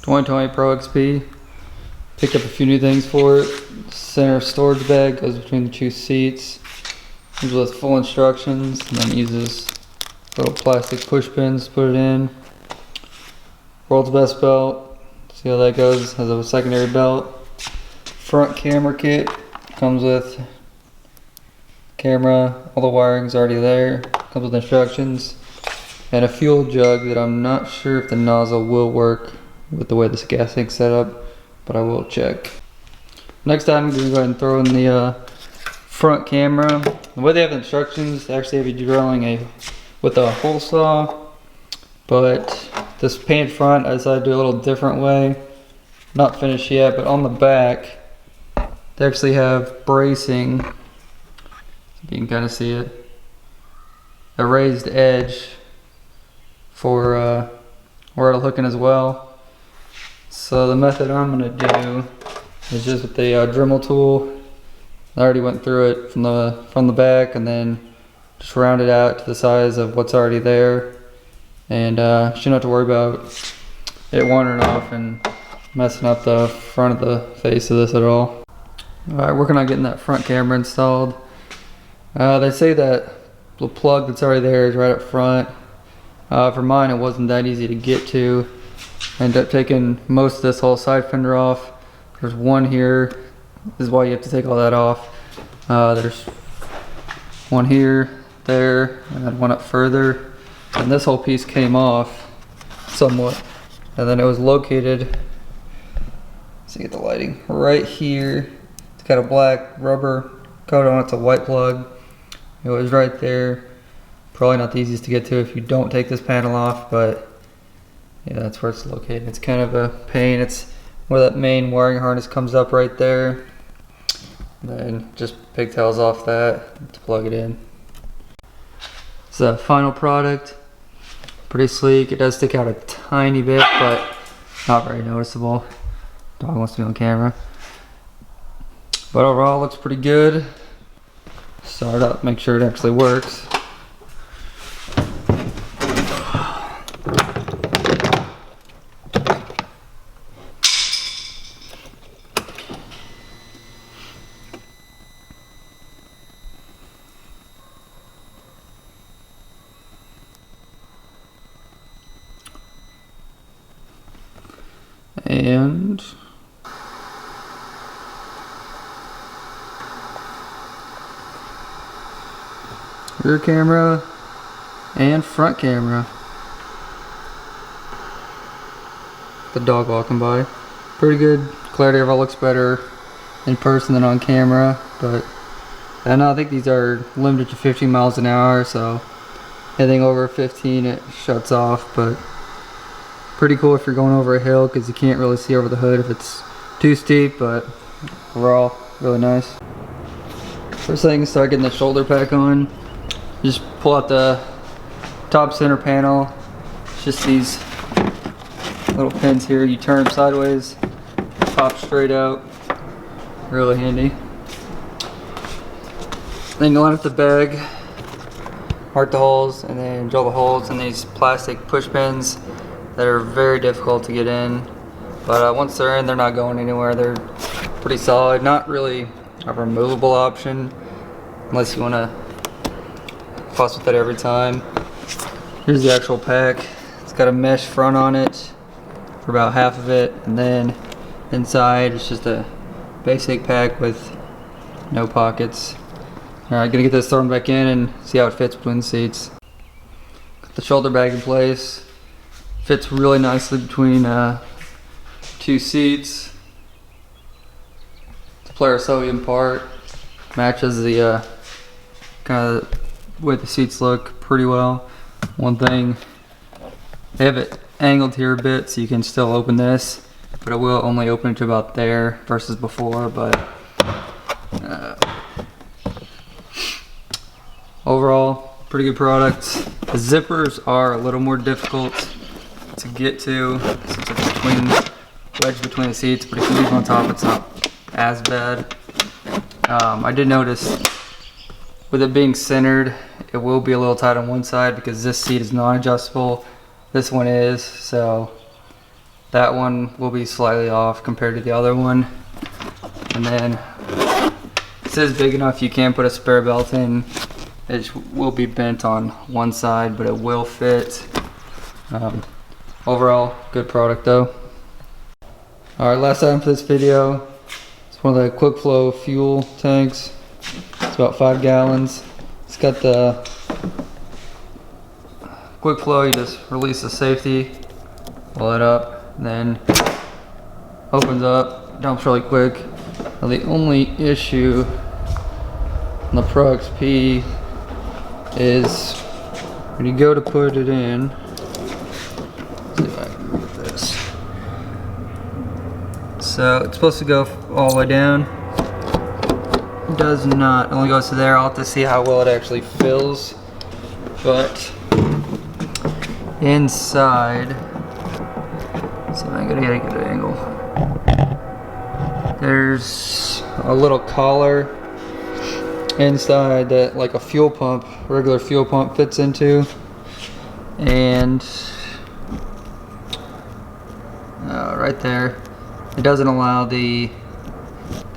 2020 Pro XP. Picked up a few new things for it. Center storage bag goes between the two seats. Comes with full instructions, and then uses little plastic push pins to put it in. World's best belt. See how that goes. Has a secondary belt. Front camera kit comes with camera. All the wiring's already there. Comes with instructions and a fuel jug that I'm not sure if the nozzle will work with the way this gas tank's set up, but I will check. Next item, I'm going to go ahead and throw in the front camera. The way they have the instructions, they actually have you drilling with a hole saw, but this painted front I decided to do a little different way. Not finished yet, but on the back they actually have bracing, if you can kind of see it, a raised edge for where it'll hook in as well. So the method I'm going to do is just with the Dremel tool. I already went through it from the back, and then just round it out to the size of what's already there, and shouldn't have to worry about it wandering off and messing up the front of the face of this at all. Alright, working on getting that front camera installed. They say that the plug that's already there is right up front. For mine, it wasn't that easy to get to. I ended up taking most of this whole side fender off. There's one here. This is why you have to take all that off. There's one here, there, and then one up further. And this whole piece came off somewhat. And then it was located, so you get the lighting, right here. It's got a black rubber coat on it. It's a white plug. It was right there. Probably not the easiest to get to if you don't take this panel off, but yeah, that's where it's located. It's kind of a pain. It's where that main wiring harness comes up right there. And then just pigtails off that to plug it in. It's the final product. Pretty sleek. It does stick out a tiny bit, but not very noticeable. Dog wants to be on camera. But overall, it looks pretty good. Start up, make sure it actually works. And rear camera and front camera. The dog walking by. Pretty good. Clarity overall looks better in person than on camera, but I think these are limited to 15 miles an hour, so anything over 15 it shuts off. But pretty cool if you're going over a hill, because you can't really see over the hood if it's too steep, but overall really nice. First thing is start getting the shoulder pack on. Just pull out the top center panel. It's just these little pins here. You turn them sideways, pop straight out. Really handy. Then you line up the bag, mark the holes, and then drill the holes in these plastic push pins that are very difficult to get in. But once they're in, they're not going anywhere. They're pretty solid. Not really a removable option unless you want to fuss with it every time. Here's the actual pack. It's got a mesh front on it for about half of it, and then inside it's just a basic pack with no pockets. Alright, gonna get this thrown back in and see how it fits between the seats. Got the shoulder bag in place. Fits really nicely between two seats. The Polaris sodium part matches the kind of way the seats look pretty well. One thing, they have it angled here a bit so you can still open this, but it will only open it to about there versus before. But overall, pretty good product. The zippers are a little more difficult to get to since it's wedged between the seats, but if you leave it on top, it's not as bad. I did notice with it being centered, it will be a little tight on one side because this seat is non-adjustable. This one is, so That one will be slightly off compared to the other one. And then it says big enough you can put a spare belt in. It will be bent on one side, but it will fit. Overall, good product though. Alright, last item for this video. It's one of the quick flow fuel tanks. It's about 5 gallons. It's got the quick flow, you just release the safety, pull it up, then opens up, dumps really quick. Now the only issue on the Pro XP is when you go to put it in, let's see if I can move this. So it's supposed to go all the way down. It does not, it only goes to there. I'll have to see how well it actually fills. But inside, let's see if I can get a good angle. There's a little collar inside that like a fuel pump, regular fuel pump fits into, and right there, it doesn't allow the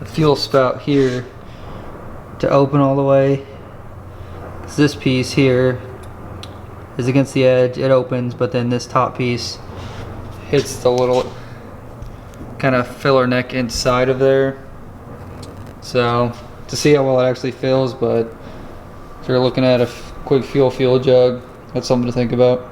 fuel spout here to open all the way. 'Cause this piece here is against the edge, it opens, but then this top piece hits the little kind of filler neck inside of there. So to see how well it actually fills, but if you're looking at a quick fuel jug, that's something to think about.